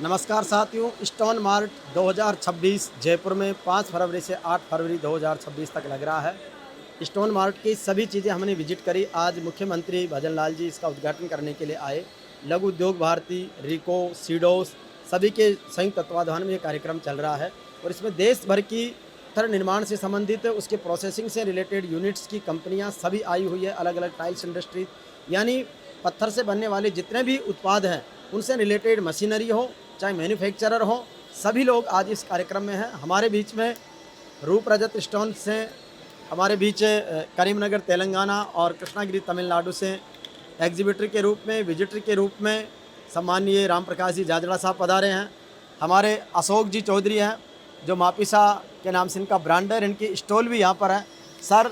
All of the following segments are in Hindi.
नमस्कार साथियों, स्टोन मार्ट 2026 जयपुर में 5 फरवरी से 8 फरवरी 2026 तक लग रहा है। स्टोन मार्ट की सभी चीज़ें हमने विजिट करी। आज मुख्यमंत्री भजन लाल जी इसका उद्घाटन करने के लिए आए। लघु उद्योग भारती, रिको, सीडोस सभी के संयुक्त तत्वाधान में ये कार्यक्रम चल रहा है और इसमें देश भर की पत्थर निर्माण से संबंधित उसके प्रोसेसिंग से रिलेटेड यूनिट्स की कंपनियां सभी आई हुई है। अलग अलग टाइल्स इंडस्ट्री यानी पत्थर से बनने वाले जितने भी उत्पाद हैं उनसे रिलेटेड मशीनरी हो चाहे मैन्युफैक्चरर हो, सभी लोग आज इस कार्यक्रम में हैं। हमारे बीच में रूप रजत स्टोन से हमारे बीच करीमनगर तेलंगाना और कृष्णागिरी तमिलनाडु से एग्जीबिटर के रूप में, विजिटर के रूप में सम्माननीय राम प्रकाश जी जाजड़ा साहब पधारे हैं। हमारे अशोक जी चौधरी हैं जो मापिसा के नाम से इनका ब्रांड है, इनकी स्टॉल भी यहाँ पर है। सर,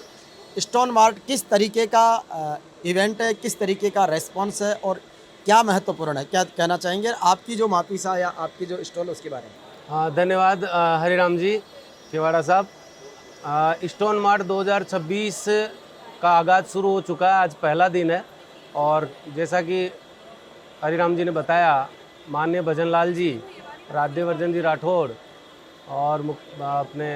स्टोन मार्ट किस तरीके का इवेंट है, किस तरीके का रेस्पॉन्स है और क्या महत्वपूर्ण है, क्या कहना चाहेंगे आपकी जो मापिसा या आपकी जो स्टॉल उसके बारे में? हाँ, धन्यवाद हरिराम जी केवाड़ा साहब। स्टोन मार्ट 2026 का आगाज़ शुरू हो चुका है। आज पहला दिन है और जैसा कि हरिराम जी ने बताया, माननीय भजन लाल जी, राज्यवर्धन जी राठौड़ और अपने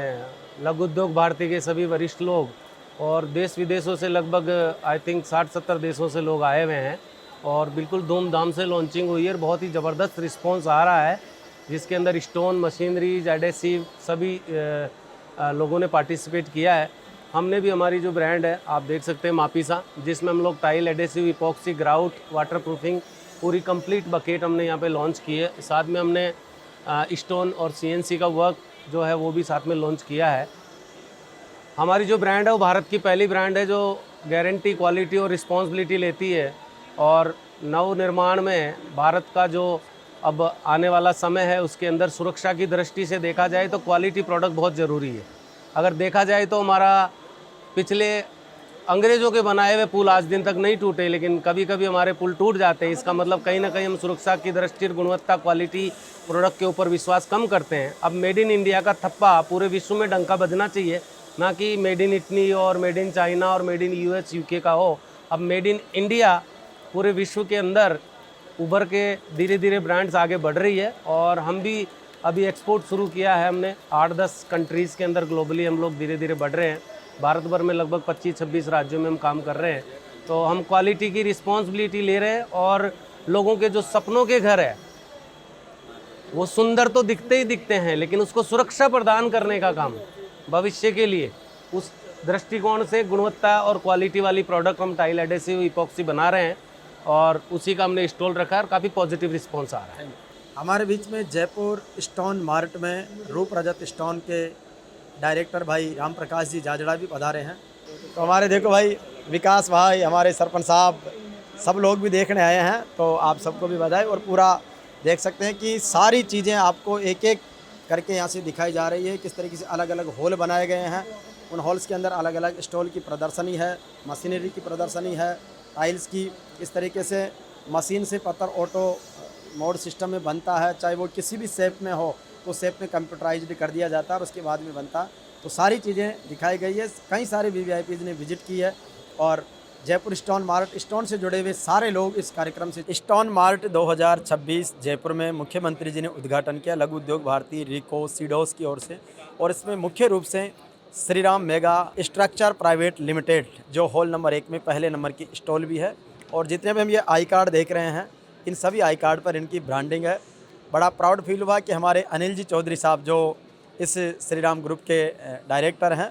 लघु उद्योग भारती के सभी वरिष्ठ लोग और देश विदेशों से लगभग आई थिंक 60-70 देशों से लोग आए हुए हैं और बिल्कुल धूमधाम से लॉन्चिंग हुई है और बहुत ही ज़बरदस्त रिस्पांस आ रहा है, जिसके अंदर स्टोन, मशीनरीज, एडेसिव सभी लोगों ने पार्टिसिपेट किया है। हमने भी हमारी जो ब्रांड है आप देख सकते हैं मापिसा, जिसमें हम लोग tile, adhesive, epoxy, grout, water proofing पूरी कंप्लीट बकेट हमने यहाँ पे लॉन्च की है। साथ में हमने स्टोन और CNC का वर्क जो है वो भी साथ में लॉन्च किया है। हमारी जो ब्रांड है वो भारत की पहली ब्रांड है जो गारंटी, क्वालिटी और रिस्पॉन्सिबिलिटी लेती है और नव निर्माण में भारत का जो अब आने वाला समय है उसके अंदर सुरक्षा की दृष्टि से देखा जाए तो क्वालिटी प्रोडक्ट बहुत ज़रूरी है। अगर देखा जाए तो हमारा पिछले अंग्रेज़ों के बनाए हुए पुल आज दिन तक नहीं टूटे, लेकिन कभी कभी हमारे पुल टूट जाते हैं। इसका मतलब कहीं ना कहीं हम सुरक्षा की दृष्टि, गुणवत्ता, क्वालिटी प्रोडक्ट के ऊपर विश्वास कम करते हैं। अब मेड इन इंडिया का थप्पा पूरे विश्व में डंका बजना चाहिए, ना कि मेड इन इटली और मेड इन चाइना और मेड इन US, UK का हो। अब मेड इन इंडिया पूरे विश्व के अंदर उभर के धीरे धीरे ब्रांड्स आगे बढ़ रही है और हम भी अभी एक्सपोर्ट शुरू किया है। हमने 8-10 कंट्रीज़ के अंदर ग्लोबली हम लोग धीरे धीरे बढ़ रहे हैं। भारत भर में लगभग 25-26 राज्यों में हम काम कर रहे हैं। तो हम क्वालिटी की रिस्पॉन्सिबिलिटी ले रहे हैं और लोगों के जो सपनों के घर है वो सुंदर तो दिखते ही दिखते हैं, लेकिन उसको सुरक्षा प्रदान करने का काम भविष्य के लिए, उस दृष्टिकोण से गुणवत्ता और क्वालिटी वाली प्रोडक्ट हम टाइल, एडेसिव, इपॉक्सी बना रहे हैं और उसी का हमने स्टॉल रखा है और काफ़ी पॉजिटिव रिस्पांस आ रहा है। हमारे बीच में जयपुर स्टोन मार्ट में रूप रजत स्टोन के डायरेक्टर भाई राम प्रकाश जी जाजड़ा भी पधारे हैं। तो हमारे देखो भाई विकास भाई, हमारे सरपंच साहब, सब लोग भी देखने आए हैं, तो आप सबको भी बधाई। और पूरा देख सकते हैं कि सारी चीज़ें आपको एक एक करके यहाँ से दिखाई जा रही है। किस तरीके से अलग अलग हॉल बनाए गए हैं, उन हॉल्स के अंदर अलग अलग स्टॉल की प्रदर्शनी है, मशीनरी की प्रदर्शनी है, टाइल्स की। इस तरीके से मशीन से पत्थर ऑटो मोड सिस्टम में बनता है, चाहे वो किसी भी शेप में हो तो शेप में कंप्यूटराइज्ड कर दिया जाता है और उसके बाद में बनता है। तो सारी चीज़ें दिखाई गई है। कई सारे VVIPs ने विजिट की है और जयपुर स्टोन मार्ट, स्टोन से जुड़े हुए सारे लोग इस कार्यक्रम से। स्टोन मार्ट 2026 जयपुर में मुख्यमंत्री जी ने उद्घाटन किया लघु उद्योग भारती, रिको, सीडोस की ओर से। और इसमें मुख्य रूप से Shri Ram mega structure private limited जो हॉल नंबर 1 में पहले नंबर की स्टॉल भी है। और जितने भी हम ये आई कार्ड देख रहे हैं, इन सभी आई कार्ड पर इनकी ब्रांडिंग है। बड़ा प्राउड फील हुआ कि हमारे अनिल जी चौधरी साहब जो इस श्री राम ग्रुप के डायरेक्टर हैं,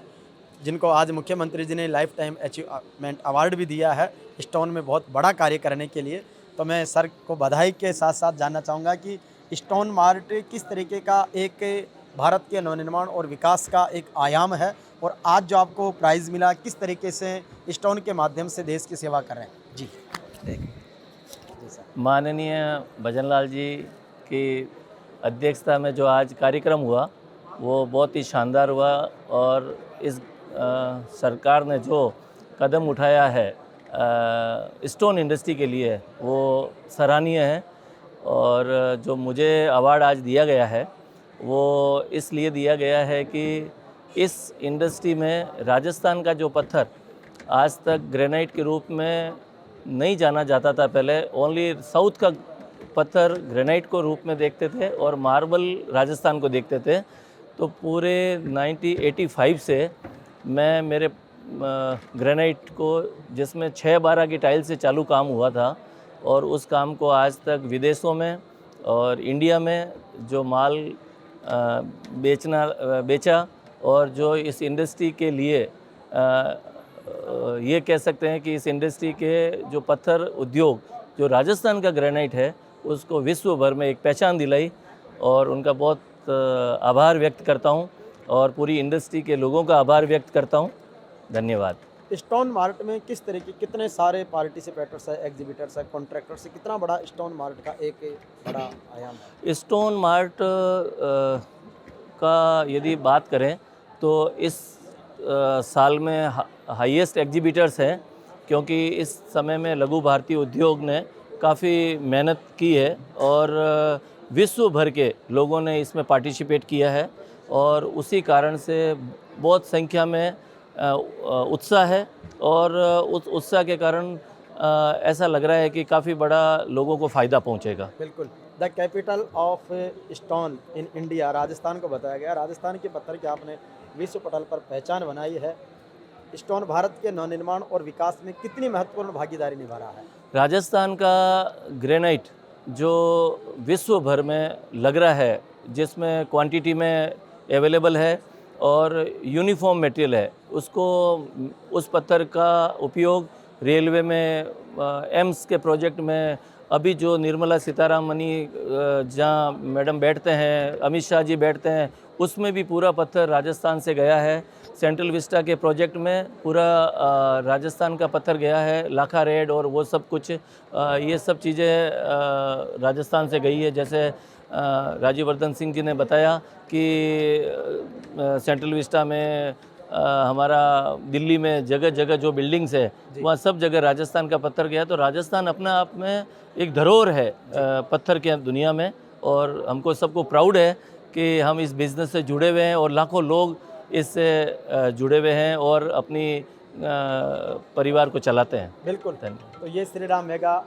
जिनको आज मुख्यमंत्री जी ने लाइफ टाइम अचीवमेंट अवार्ड भी दिया है स्टोन में बहुत बड़ा कार्य करने के लिए। तो मैं सर को बधाई के साथ साथ जानना चाहूँगा कि स्टोन मार्ट किस तरीके का एक भारत के नवनिर्माण और विकास का एक आयाम है और आज जो आपको प्राइज़ मिला, किस तरीके से स्टोन के माध्यम से देश की सेवा कर रहे हैं। जी माननीय भजन लाल जी की अध्यक्षता में जो आज कार्यक्रम हुआ वो बहुत ही शानदार हुआ और इस सरकार ने जो कदम उठाया है स्टोन इंडस्ट्री के लिए वो सराहनीय है। और जो मुझे अवार्ड आज दिया गया है वो इसलिए दिया गया है कि इस इंडस्ट्री में राजस्थान का जो पत्थर आज तक ग्रेनाइट के रूप में नहीं जाना जाता था, पहले ओनली साउथ का पत्थर ग्रेनाइट को रूप में देखते थे और मार्बल राजस्थान को देखते थे। तो पूरे 1985 से मैं मेरे ग्रेनाइट को, जिसमें 6-12 की टाइल से चालू काम हुआ था, और उस काम को आज तक विदेशों में और इंडिया में जो माल बेचा, और जो इस इंडस्ट्री के लिए ये कह सकते हैं कि इस इंडस्ट्री के जो पत्थर उद्योग, जो राजस्थान का ग्रेनाइट है, उसको विश्व भर में एक पहचान दिलाई, और उनका बहुत आभार व्यक्त करता हूं, और पूरी इंडस्ट्री के लोगों का आभार व्यक्त करता हूं। धन्यवाद। स्टोन मार्ट में किस तरह की, कितने सारे पार्टिसिपेटर्स है, एग्जीबिटर्स है, कॉन्ट्रैक्टर्स है, कितना बड़ा स्टोन मार्ट का एक बड़ा आयाम है? स्टोन मार्ट का यदि बात करें तो इस साल में हाईएस्ट एग्जीबिटर्स हैं, क्योंकि इस समय में लघु भारतीय उद्योग ने काफ़ी मेहनत की है और विश्व भर के लोगों ने इसमें पार्टिसिपेट किया है, और उसी कारण से बहुत संख्या में उत्साह है, और उस उत्साह के कारण ऐसा लग रहा है कि काफ़ी बड़ा लोगों को फ़ायदा पहुंचेगा। बिल्कुल। The capital of stone in India, Rajasthan को बताया गया। राजस्थान के पत्थर की आपने विश्व पटल पर पहचान बनाई है। स्टोन भारत के नवनिर्माण और विकास में कितनी महत्वपूर्ण भागीदारी निभा रहा है? राजस्थान का ग्रेनाइट जो विश्व भर में लग रहा है, जिसमें क्वांटिटी में अवेलेबल है और यूनिफॉर्म मटेरियल है, उसको, उस पत्थर का उपयोग रेलवे में, एम्स के प्रोजेक्ट में, अभी जो निर्मला सीतारामनी जहाँ मैडम बैठते हैं, अमित शाह जी बैठते हैं, उसमें भी पूरा पत्थर राजस्थान से गया है। सेंट्रल विस्टा के प्रोजेक्ट में पूरा राजस्थान का पत्थर गया है, लाखा रेड और वो सब कुछ, ये सब चीज़ें राजस्थान से गई है। जैसे राजीवर्धन सिंह जी ने बताया कि सेंट्रल विस्टा में, हमारा दिल्ली में जगह जगह जो बिल्डिंग्स है, वहाँ सब जगह राजस्थान का पत्थर गया। तो राजस्थान अपने आप में एक धरोहर है पत्थर के दुनिया में, और हमको सबको प्राउड है कि हम इस बिज़नेस से जुड़े हुए हैं, और लाखों लोग इससे जुड़े हुए हैं और अपनी परिवार को चलाते हैं। बिल्कुल। तो ये Shri Ram mega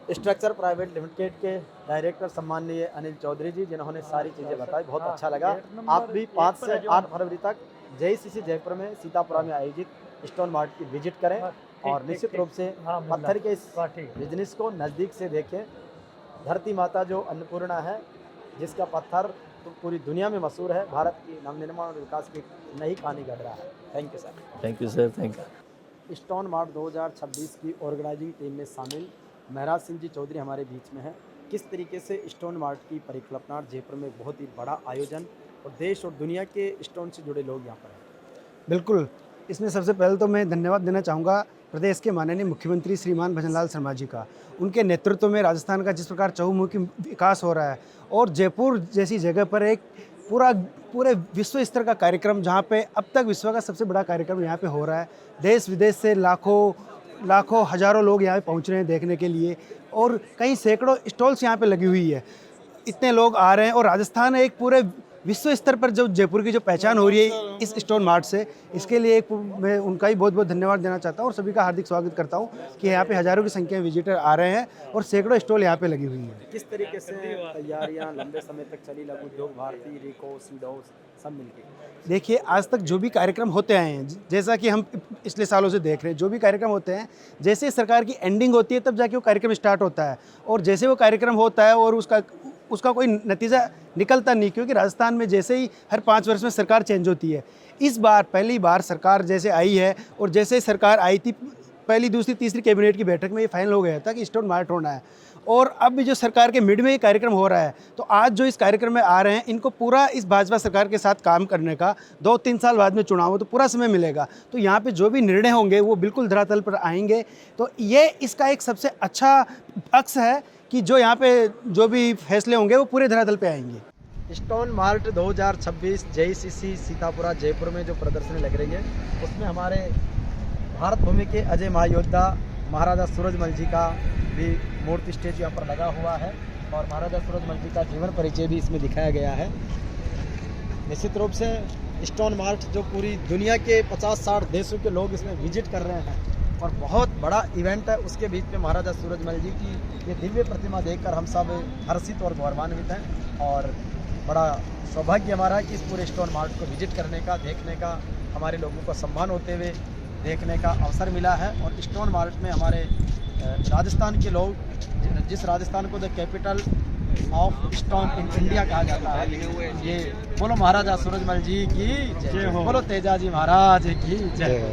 structure private limited के डायरेक्टर सम्माननीय अनिल चौधरी जी, जिन्होंने सारी चीज़ें बताई, बहुत अच्छा लगा। आप भी 5 से 8 फरवरी तक JCC जयपुर में सीतापुरा में आयोजित स्टोन मार्ट की विजिट करें, और निश्चित रूप से पत्थर के इस बिजनेस को नज़दीक से देखें। धरती माता जो अन्नपूर्णा है, जिसका पत्थर तो पूरी दुनिया में मशहूर है, भारत की नवनिर्माण और विकास की नई कहानी घड़ रहा है। Thank you sir. Thank you sir, thank you. Stone mart 2026 की ऑर्गेनाइजिंग टीम में शामिल महराज सिंह जी चौधरी हमारे बीच में हैं। किस तरीके से स्टोन मार्ट की परिकल्पना, जयपुर में बहुत ही बड़ा आयोजन, और देश और दुनिया के स्टोन से जुड़े लोग यहाँ पर हैं। बिल्कुल, इसमें सबसे पहले तो मैं धन्यवाद देना चाहूँगा प्रदेश के माननीय मुख्यमंत्री श्रीमान भजनलाल शर्मा जी का। उनके नेतृत्व में राजस्थान का जिस प्रकार चहुमुखी विकास हो रहा है, और जयपुर जैसी जगह पर एक पूरे विश्व स्तर का कार्यक्रम, जहाँ पे अब तक विश्व का सबसे बड़ा कार्यक्रम यहाँ पे हो रहा है। देश विदेश से लाखों हज़ारों लोग यहाँ पे पहुँच रहे हैं देखने के लिए, और कई सैकड़ों स्टॉल्स यहाँ पे लगी हुई है। इतने लोग आ रहे हैं, और राजस्थान एक पूरे विश्व स्तर पर जो जयपुर की जो पहचान हो रही है इस स्टोन मार्ट से, इसके लिए मैं उनका ही बहुत बहुत धन्यवाद देना चाहता हूँ, और सभी का हार्दिक स्वागत करता हूँ कि यहाँ पे हज़ारों की संख्या में विजिटर आ रहे हैं, और सैकड़ों स्टॉल यहाँ पे लगी हुई हैं। किस तरीके से तैयारियां लंबे समय तक चली, लघु उद्योग भारती, रिको, सीडो सब मिलके? देखिए, आज तक जो भी कार्यक्रम होते आए हैं, जैसा कि हम पिछले सालों से देख रहे हैं, जो भी कार्यक्रम होते हैं, जैसे सरकार की एंडिंग होती है तब जाके वो कार्यक्रम स्टार्ट होता है, और जैसे वो कार्यक्रम होता है और उसका कोई नतीजा निकलता नहीं, क्योंकि राजस्थान में जैसे ही हर 5 वर्ष में सरकार चेंज होती है। इस बार पहली बार सरकार जैसे आई है, और जैसे सरकार आई थी पहली, दूसरी, तीसरी कैबिनेट की बैठक में ये फाइनल हो गया था कि स्टोन मार्ट होना है, और अब भी जो सरकार के मिड में ये कार्यक्रम हो रहा है, तो आज जो इस कार्यक्रम में आ रहे हैं, इनको पूरा इस भाजपा सरकार के साथ काम करने का, 2-3 साल बाद में चुनाव हो तो पूरा समय मिलेगा, तो यहाँ पे जो भी निर्णय होंगे वो बिल्कुल धरातल पर आएंगे। तो ये इसका एक सबसे अच्छा पक्ष है कि जो यहाँ पे जो भी फैसले होंगे वो पूरे धरातल पे आएंगे। Stone mart 2026 JCC Sitapura Jaipur में जो प्रदर्शनी लग रही है, उसमें हमारे भारत भूमि के अजय महायोद्धा महाराजा सूरजमल जी का भी मूर्ति स्टेचू यहाँ पर लगा हुआ है, और महाराजा सूरजमल जी का जीवन परिचय भी इसमें दिखाया गया है। निश्चित रूप से स्टोन मार्ट जो पूरी दुनिया के 50-60 देशों के लोग इसमें विजिट कर रहे हैं, और बहुत बड़ा इवेंट है, उसके बीच में महाराजा सूरजमल जी की ये दिव्य प्रतिमा देखकर हम सब हर्षित और गौरवान्वित हैं। और बड़ा सौभाग्य हमारा है कि इस पूरे स्टोन मार्ट को विजिट करने का, देखने का, हमारे लोगों को सम्मान होते हुए देखने का अवसर मिला है। और स्टोन मार्ट में हमारे राजस्थान के लोग, जिस राजस्थान को the capital of stone in India कहा जाता है, ये बोलो महाराजा सूरजमल जी की जय हो, बोलो तेजाजी महाराज की जय हो।